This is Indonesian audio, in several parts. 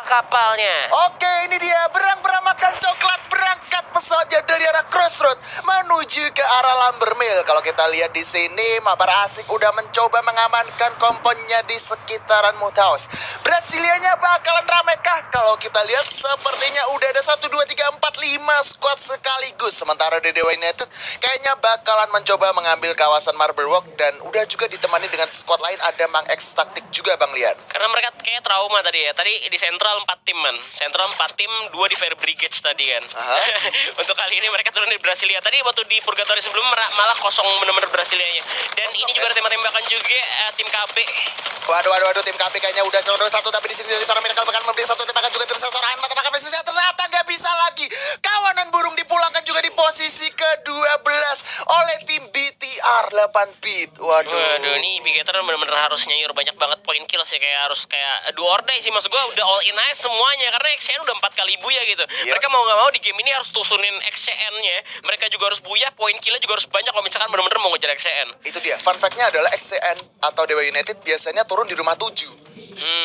kapalnya. Oke, ini dia berang-berang makan coklat berangkat pesawatnya dari arah Crossroad menuju ke arah Lumbermill. Kalau kita lihat di sini, Mabar Asik udah mencoba mengamankan komponnya di sekitaran Moodhouse. Brasilianya bakalan rame kah? Kalau kita lihat sepertinya udah ada 1, 2, 3, 4, 5 squad sekaligus. Sementara di Dewa United kayaknya bakalan mencoba mengambil kawasan Marble Walk dan udah juga ditemani dengan squad lain ada Mang X taktik juga Bang Lian. Karena mereka kayak trauma tadi ya. Tadi di Central 4 tim man. Central 4 tim, 2 di Fire Brigade tadi kan. Untuk kali ini mereka turun di Brasilia. Tadi waktu di Purgatory sebelum malah kosong bener-bener Brasilianya. Dan kosong, ini juga ada tembak-tembakan juga tim KB. Waduh, tim KB kayaknya udah condong satu, tapi di sini dari seorang Miracle bakal memberi satu tembakan juga dari seorang mata bakal presisinya ternyata nggak bisa lagi. Kawanan burung dipulangkan juga di posisi ke-12 oleh tim BTR 8 bit. Waduh, nih Bigator bener-bener harus nyayur banyak banget poin kill sih, kayak harus kayak do or die sih, maksud gua udah all in aja semuanya karena XCN udah 4 kali buya gitu. Mereka mau nggak mau di game ini harus tusunin XCN-nya. Mereka juga harus buya, poin killnya juga harus banyak kalau misalkan bener-bener mau ngejar XCN. Itu dia, fun fact-nya adalah XCN atau Dewa United biasanya turun di rumah 7.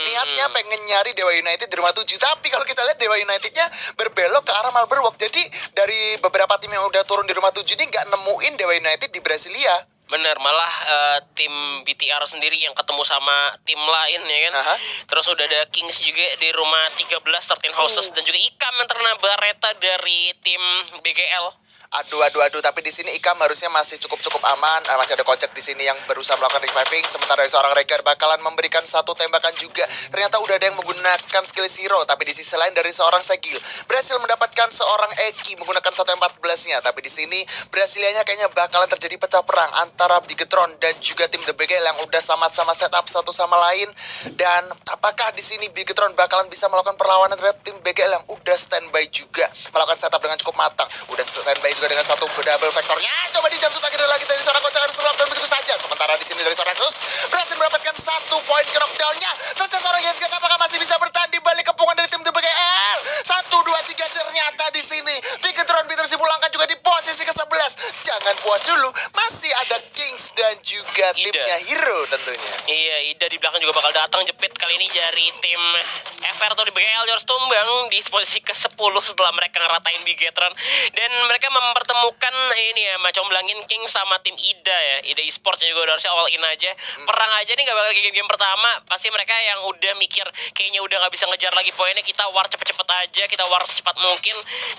Niatnya pengen nyari Dewa United di rumah 7, tapi kalau kita lihat Dewa Unitednya berbelok ke arah Marble Walk. Jadi dari beberapa tim yang udah turun di rumah 7 ini nggak nemuin Dewa United di Brasilia. Bener, malah tim BTR sendiri yang ketemu sama tim lain ya kan. Terus udah ada Kings juga di rumah 13, 13 Houses, dan juga Ikam yang terkena Bareta dari tim BGL. Aduh, tapi di sini Ikam harusnya masih cukup aman. Masih ada Kocek di sini yang berusaha melakukan reviving. Sementara seorang Regar bakalan memberikan satu tembakan juga. Ternyata udah ada yang menggunakan skill Zero, tapi di sisi lain dari seorang Segil berhasil mendapatkan seorang Eki menggunakan 114-nya. Tapi di sini Brasilianya kayaknya bakalan terjadi pecah perang antara Bigetron dan juga tim The BGL yang udah sama-sama setup satu sama lain. Dan apakah di sini Bigetron bakalan bisa melakukan perlawanan terhadap tim BGL yang udah standby juga melakukan setup dengan cukup matang. Udah standby juga dengan satu double vektornya. Coba di jam lagi dari seorang Kocak harus dan begitu saja. Sementara di sini dari seorang Cruz berhasil mendapatkan 1 poin ke knockdown-nya. Terus seorang Yenka apakah masih bisa bertahan di balik kepungan dari tim BGL? 1, 2, 3 ternyata di sini Bigetron Beaters dipulangkan juga di posisi ke-11. Jangan puas dulu, masih ada Kings dan juga timnya Hero tentunya. Iya, Ida di belakang juga bakal datang jepit kali ini dari tim FR atau di BGL harus tumbang di posisi ke-10 setelah mereka ngeratain Bigetron. Dan mereka mempertemukan ini ya, comblangin King sama tim Ida ya. Ida Esports juga udah harusnya all in aja. Perang aja nih gak bakal kayak game pertama. Pasti mereka yang udah mikir kayaknya udah gak bisa ngejar lagi poinnya, kita war cepet-cepet aja, kita war secepat mungkin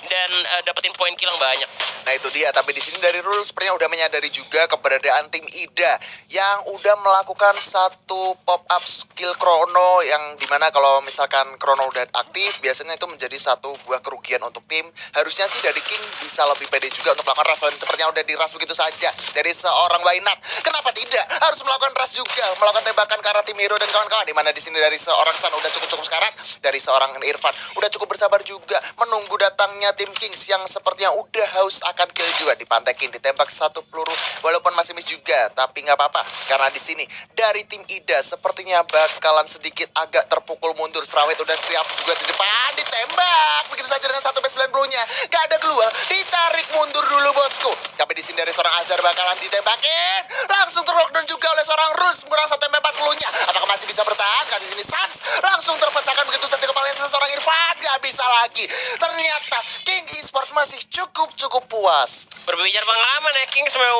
dan dapetin poin kill yang banyak. Nah itu dia, tapi di sini dari Rule sepertinya udah menyadari juga keberadaan tim Ida yang udah melakukan satu pop-up skill Chrono yang dimana kalau misalkan Chrono udah aktif biasanya itu menjadi satu buah kerugian untuk tim. Harusnya sih dari King bisa lebih pede juga untuk melakukan rush, dan sepertinya udah di rush begitu saja dari seorang Wainat. Kenapa tidak? Harus melakukan rush juga, melakukan tembakan ke arah tim Hero dan kawan-kawan. Dimana di sini dari seorang San udah cukup sekarat, dari seorang Irfan udah cukup bersabar juga menunggu datangnya tim Kings yang sepertinya udah haus akan kill juga. Dipantekin, ditembak satu peluru walaupun masih miss juga, tapi nggak apa-apa karena di sini dari tim Ida sepertinya bakalan sedikit agak terpukul mundur. Serawet udah siap juga di depan, ditembak begitu saja dengan 1p90-nya. Gak ada keluar, ditarik mundur dulu bosku. Tapi di sini dari seorang Azhar bakalan ditembakin, langsung terlockdown juga oleh seorang Rules menggunakan 1p40-nya. Apakah masih bisa bertahan? Karena di sini Sans langsung terpecahkan begitu saja kepalanya seorang Irfan. Gak bisa lagi. Ternyata King Esports masih cukup puas. Berbicara pengalaman ya, King sebenarnya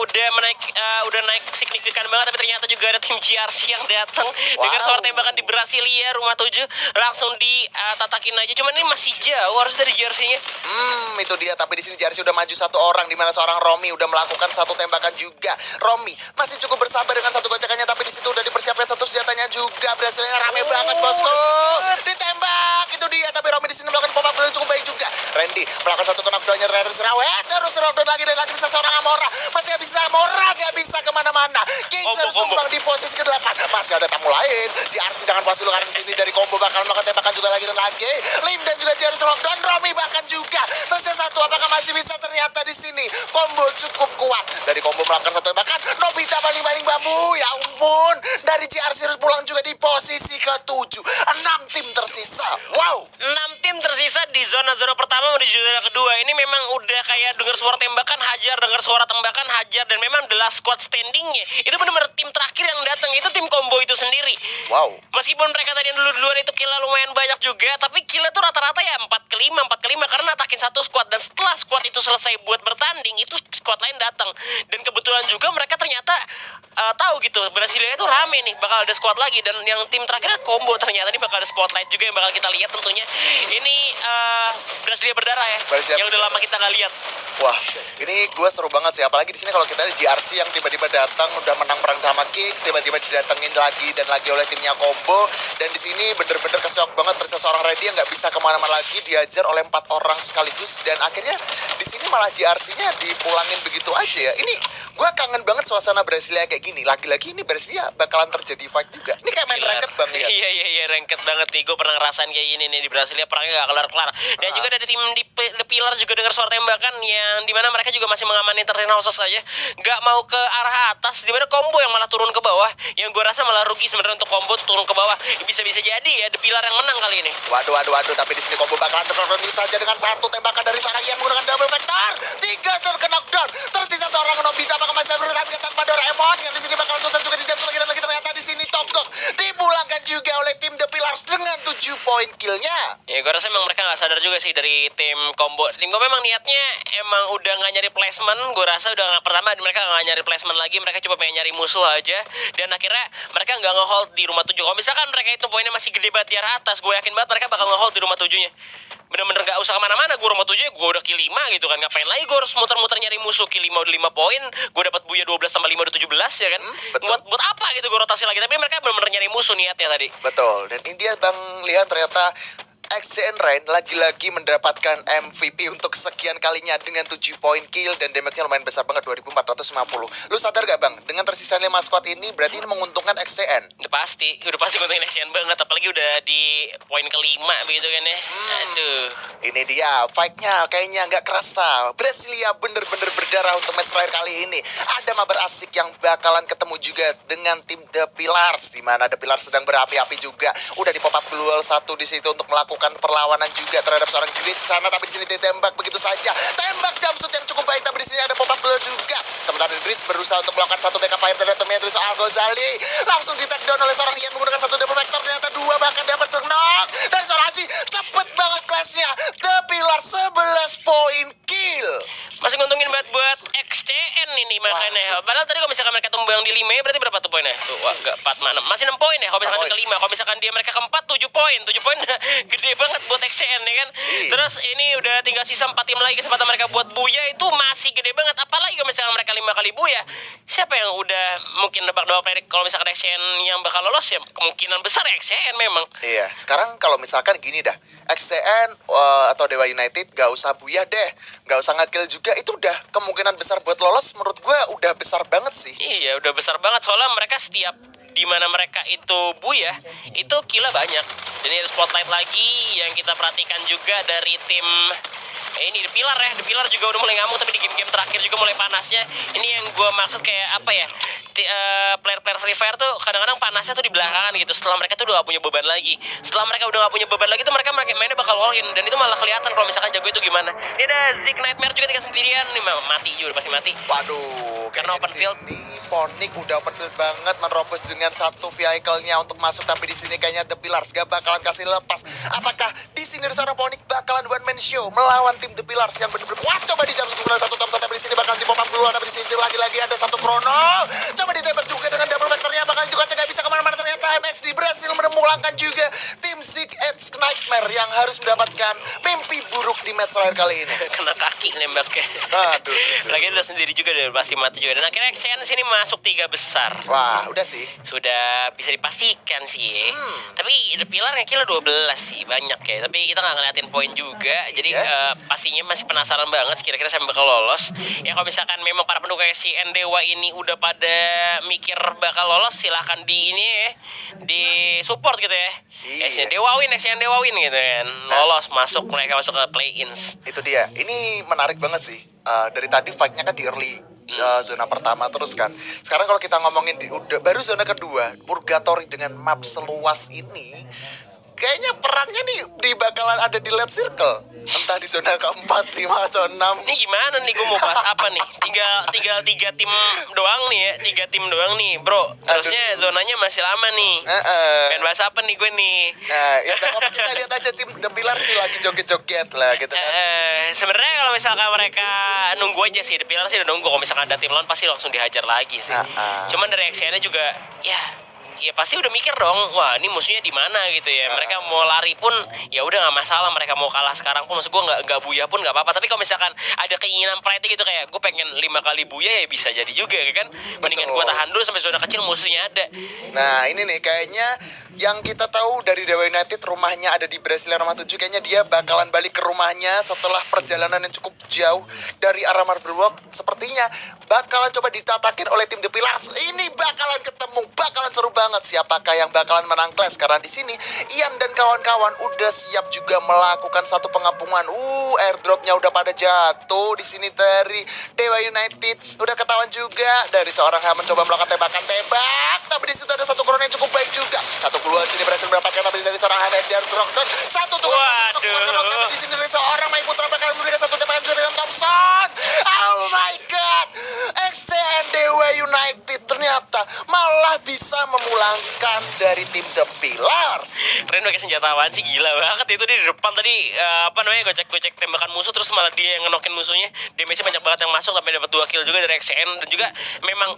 udah naik signifikan banget, tapi ternyata juga ada tim GRC yang datang dengan suara tembakan di Brasilia rumah 7 langsung ditatakin aja. Cuman ini masih jauh harus dari GRC-nya. Itu dia, tapi di sini JRC udah maju satu orang, di mana seorang Romi udah melakukan satu tembakan juga. Romi masih cukup bersabar dengan satu gocekannya, tapi di situ udah dipersiapkan satu senjatanya juga. Berhasilnya rame banget bosku. Ditembak itu dia, tapi Romi di sini melakukan pop-up yang cukup baik juga. Randy melakukan satu knockdown-nya ternyata Serawet terus knockdown lagi dan lagi seorang Amora. Masih gak bisa, Amora gak bisa kemana-mana. King harus tumbang di posisi ke-8. Masih ada tamu lain. JRC jangan puas dulu karena di sini dari combo bakal melakukan tembakan juga lagi dan lagi. Lim dan juga JRC knockdown, Romi bahkan juga. Terus yang satu apakah masih bisa? Ternyata di sini combo cukup kuat. Dari combo melakukan satu tembakan, Nobita baling-baling bambu. Ya ampun, dari JRC harus pulang juga di posisi ke-7. 6 tim tersisa. Wow, 6 tim tersisa di zona zona pertama menuju zona kedua. Ini memang udah kayak dengar suara tembakan hajar, dengar suara tembakan hajar, dan memang the last squad standingnya itu benar-benar tim terakhir yang datang itu tim combo itu sendiri. Wow. Meskipun mereka tadi yang duluan itu killnya lumayan banyak juga, tapi killnya tuh rata-rata ya 4 ke 5 karena atakin satu squad, dan setelah squad itu selesai buat bertanding itu squad lain datang, dan kebetulan juga mereka ternyata tahu gitu Brasilia itu rame nih, bakal ada squad lagi, dan yang tim terakhirnya combo ternyata ini bakal ada spotlight juga yang bakal kita lihat tentunya. Ini Brasilia berdarah ya, Brasilia yang udah lama kita nggak lihat. Wah, ini gue seru banget sih. Apalagi di sini kalau kita ada GRC yang tiba-tiba datang udah menang perang sama Kings, tiba-tiba didatengin lagi dan lagi oleh timnya Combo. Dan di sini bener-bener kesyok banget terus seorang Ready yang nggak bisa kemana-mana lagi, diajar oleh 4 orang sekaligus. Dan akhirnya di sini malah GRC-nya dipulangin begitu aja ya. Ini gue kangen banget suasana Brasilia kayak gini. Lagi-lagi ini Brasilia bakalan terjadi fight juga. Ini kayak main ranked bang ya. Iya ranked banget nih. Gue pernah ngerasain kayak gini nih di Brasilia, perangnya gak kelar-kelar. Dan juga dari tim di The Pillar juga dengar suara tembakan yang dimana mereka juga masih mengamani 13 houses saja, nggak mau ke arah atas, dimana Combo yang malah turun ke bawah. Yang gue rasa malah rugi sebenarnya untuk Combo turun ke bawah. Bisa-bisa jadi ya The Pillar yang menang kali ini. Waduh. Tapi di sini Combo bakalan terkonfrontir saja dengan satu tembakan dari seorang yang menggunakan double vector. 3 terkena down. Tersisa seorang Nobita bakal masih bertahan tanpa Doraemon. Yang di sini bakal susah juga di jam lagi, dan lagi ternyata di sini Top Dog dipulangkan juga oleh tim The Pillars dengan 7 poin killnya. Ya gue rasa memang mereka nggak sadar juga sih dari tim Combo. Tim Combo memang niatnya emang udah nggak nyari placement. Gue rasa udah nggak, pertama mereka nggak nyari placement lagi, mereka cuma pengen nyari musuh aja. Dan akhirnya mereka nggak ngehold di rumah 7. Kalau misalkan mereka itu poinnya masih gede banget di arah atas, gue yakin banget mereka bakal ngehold di rumah 7-nya. Bener-bener gak usah kemana-mana, gue rumah 7-nya gue udah kill 5 gitu kan. Ngapain lagi gue harus muter-muter nyari musuh. Kill 5 udah 5 poin, gue dapat buya 12 tambah 5 udah 17 ya kan. Buat apa gitu gue rotasi lagi. Tapi mereka bener-bener nyari musuh niatnya tadi. Betul. Dan ini dia Bang lihat ternyata XCN Rain lagi-lagi mendapatkan MVP untuk sekian kalinya dengan 7 poin kill dan damage-nya lumayan besar banget, 2450. Lu sadar gak Bang, dengan tersisa 5 squad ini berarti ini menguntungkan XCN? Udah pasti nguntungin XCN banget, apalagi udah di poin kelima begitu kan ya. Aduh. Ini dia, fight-nya kayaknya nggak kerasa. Brasilia bener-bener berdarah untuk match terakhir kali ini. Ada mabar asik yang bakalan ketemu juga dengan tim The Pillars, di mana The Pillars sedang berapi-api juga. Udah di pop up duel 1 di situ untuk melakukan perlawanan juga terhadap seorang Grid sana, tapi di sini ditembak begitu saja. Tembak jumpsuit yang cukup baik, tapi di sini ada pop up duel juga. Sementara Grid berusaha untuk melakukan satu backup fire terhadap temannya Al Ghazali. Langsung di take down oleh seorang Ian menggunakan satu double vector, ternyata 2 bahkan dapat knock. Dan seorang Haji cepet banget clash-nya. The Pillars 11 poin kill. Masih nguntungin banget buat XCN ini makanya. Padahal tadi kalau misalkan mereka tumbang di 5 ya berarti berapa tuh poinnya? Tuh, wah, enggak 4 6. Masih 6 poin ya kalau misalkan ke 5. Kalau misalkan dia mereka keempat 7 poin. 7 poin gede banget buat XCN ya kan. Terus ini udah tinggal sisa 4 tim lagi, kesempatan mereka buat buya itu masih gede banget. Apalagi kalau misalkan mereka 5 kali buya. Siapa yang udah mungkin nebak-nebak prediksi kalau misalkan XCN yang bakal lolos ya kemungkinan besar ya XCN memang. Iya, sekarang kalau misalkan gini dah, XCN atau Dewa United gak usah buya deh, gak usah nge-kill juga, itu udah kemungkinan besar buat lolos menurut gue udah besar banget sih. Iya udah besar banget, soalnya mereka setiap di mana mereka itu buya itu killnya banyak. Jadi ada spotlight lagi yang kita perhatikan juga dari tim ini The Pillar ya. The Pillar juga udah mulai ngamuk, tapi di game-game terakhir juga mulai panasnya. Ini yang gue maksud kayak apa ya, player-player Free Fire tuh kadang-kadang panasnya tuh di belakangan gitu. Setelah mereka tuh udah gak punya beban lagi. Setelah mereka udah gak punya beban lagi tuh mereka mainnya bakal all in. Dan itu malah kelihatan kalau misalkan jago itu gimana. Ini ada Zik Nightmare juga tinggal sendirian. Nih mati juga, udah pasti mati. Waduh, karena open field. Phoenix udah open field banget, menerobos dengan satu vehicle-nya untuk masuk, tapi di sini kayaknya The Pillars gak bakalan kasih lepas. Apakah di sini seorang Phoenix bakalan one man show melawan tim The Pillars yang bener-bener kuat? Coba di jam sebulan satu top satu, tapi di sini bakalan di pop up dulu, tapi di sini lagi-lagi ada satu Chrono. Coba ditembak juga dengan double vectornya, bakalan juga gak bisa kemana-mana. Ternyata MXD berhasil memulangkan juga tim Zik Edge Nightmare yang harus mendapatkan mimpi buruk di match terakhir kali ini. Kena kaki nembaknya. Aduh. Lagi udah sendiri juga deh, pasti mati juga. Dan akhirnya XCN sini masuk 3 besar. Wah, udah sih. Sudah bisa dipastikan sih. Tapi The Pillar nge-kill 12 sih, banyak ya. Tapi kita nggak ngeliatin poin juga. Jadi pastinya masih penasaran banget kira-kira saya bakal lolos. Ya kalau misalkan memang para pendukung XCN Dewa ini udah pada mikir bakal lolos, silahkan di ini ya, di support gitu ya. XCN Dewa win gitu kan. Lolos, mereka masuk ke play-ins. Itu dia. Ini menarik banget sih. Dari tadi fight-nya kan di early zona pertama terus kan. Sekarang kalau kita ngomongin baru zona kedua, Purgatory dengan map seluas ini, kayaknya perangnya nih bakalan ada di late circle. Entah di zona keempat, 5 atau 6. Ini gimana nih, gue mau bahas apa nih? Tinggal 3 tim doang nih ya, 3 tim doang nih bro. Terusnya zonanya masih lama nih. Pengen bahas apa nih gue nih? Nah, ya udah apa, kita lihat aja tim The Pillars nih lagi joget-joget lah gitu kan. Sebenarnya kalau misalkan mereka nunggu aja sih, The Pillars sih udah nunggu. Kalau misalkan ada tim lawan pasti langsung dihajar lagi sih. Cuman dari actionnya juga ya pasti udah mikir dong, wah ini musuhnya di mana gitu ya. Mereka mau lari pun ya udah nggak masalah, mereka mau kalah sekarang pun maksud gue nggak buya pun nggak apa-apa. Tapi kalau misalkan ada keinginan pride gitu kayak gue pengen 5 kali buya ya bisa jadi juga ya kan. Mendingan gue tahan dulu sampai zona kecil musuhnya ada. Nah ini nih kayaknya yang kita tahu dari Dewa United rumahnya ada di Brasilia Roma 7. Kayaknya dia bakalan balik ke rumahnya setelah perjalanan yang cukup jauh dari arah Marble Walk. Sepertinya bakalan coba ditatakin oleh tim The Pillars. Ini bakalan ketemu, bakalan seru banget. Siapakah yang bakalan menang clash? Karena di sini Ian dan kawan-kawan udah siap juga melakukan satu pengapungan. Airdropnya udah pada jatuh di sini dari Dewa United. Udah ketahuan juga dari seorang yang mencoba melakukan tembakan tembak. Tapi di situ ada satu corona yang cukup baik juga. Satu keluar sini berhasil mendapatkan, tapi dari seorang Hamed dan Rockton. Satu tuh. Waduh. Di sini dari seorang Mike Putra bakalan memberikan satu tembakan juga dengan Thompson. Oh my god. XCN Dewa United ternyata malah bisa memulangkan dari tim The Pillars. Ren pakai senjata apaan sih, gila banget itu dia di depan tadi gocek tembakan musuh terus malah dia yang ngenokin musuhnya. Damage-nya banyak banget yang masuk sampai dapat 2 kill juga dari XCN. Dan juga memang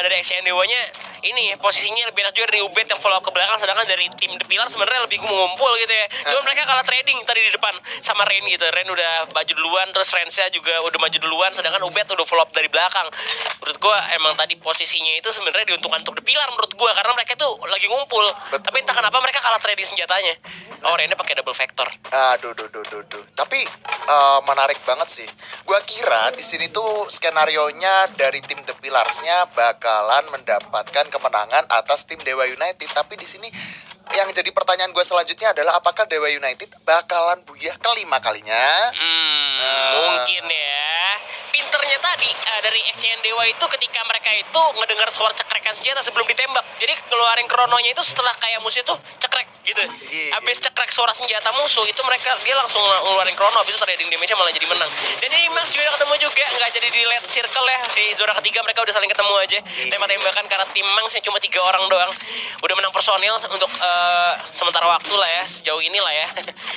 dari XCN Dewanya ini posisinya lebih enak juga dari Ubed yang follow ke belakang, sedangkan dari tim The Pillars sebenarnya lebih mengumpul gitu ya. Cuma mereka kalah trading tadi di depan sama Ren gitu. Ren udah maju duluan, terus Rensnya juga udah maju duluan, sedangkan Ubed udah follow up dari belakang. Menurut gua emang tadi posisinya itu sebenarnya diuntungkan untuk The Pillar menurut gua, karena mereka tuh lagi ngumpul. Betul. Tapi entah kenapa mereka kalah trading senjatanya. Oh, Rennya pakai double vector. Aduh. Tapi menarik banget sih. Gua kira di sini tuh skenarionya dari tim The Pillarsnya bakalan mendapatkan kemenangan atas tim Dewa United. Tapi di sini yang jadi pertanyaan gue selanjutnya adalah apakah Dewa United bakalan buyah kelima kalinya? Mungkin ya. Pinternya tadi dari XCN Dewa itu ketika mereka itu ngedengar suara cekrekan senjata sebelum ditembak. Jadi keluarin krononya itu setelah kayak musuh itu cekrek gitu. Habis cekrek suara senjata musuh itu dia langsung ngeluarin krono, habis itu trading damage-nya malah jadi menang. Dan ini Max juga ketemu juga, nggak jadi di late circle ya. Di zona ketiga mereka udah saling ketemu aja. Tembak-tembakan karena tim Max yang cuma 3 orang doang. Udah menang personil untuk sementara waktu lah ya, sejauh ini lah ya.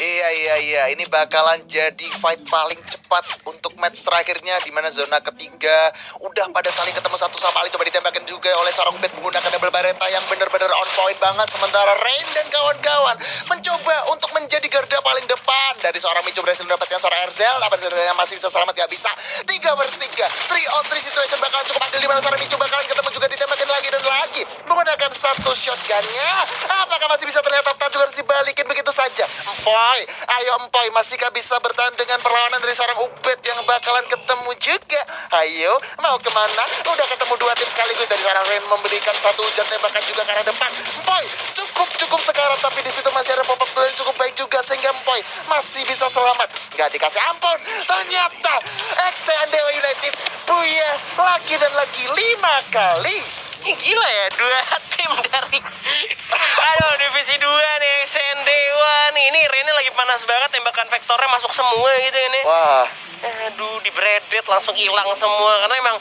Iya. Ini bakalan jadi fight paling cepat untuk match terakhirnya, di mana zona ketiga udah pada saling ketemu satu sama lain. Coba ditembakkan juga oleh seorang Bet menggunakan double bareta yang benar-benar on point banget. Sementara Rain dan kawan-kawan mencoba untuk menjadi garda paling depan. Dari seorang Micho berhasil mendapatkan seorang Erzel, tapi Erzelnya masih bisa selamat, ya bisa. 3 versus 3, 3 on 3 situation bakalan cukup adil, di mana seorang Micho bakalan ketemu juga ditembakin lagi dan lagi menggunakan satu shotgunnya. Apakah masih bisa terlihat tak juga harus dibalikin begitu saja? Empoy, ayo Empoy, masihkah bisa bertahan dengan perlawanan dari seorang Ubed yang bakalan ketemu juga? Ayo, mau kemana? Udah ketemu 2 tim sekaligus. Dari seorang Rain memberikan satu hujan tembakan juga ke arah depan. Empoy, cukup sekarat, tapi di situ masih ada pop-up yang cukup baik juga sehingga Empoy masih bisa selamat. Nggak dikasih ampun. Ternyata XCN Dewa United buya lagi dan lagi 5 kali. Gila ya, 2 tim dari divisi 2 nih, XCN Dewa nih. Ini Rene lagi panas banget, tembakan vektornya masuk semua gitu ini. Wah. Aduh, dibredet langsung hilang semua karena emang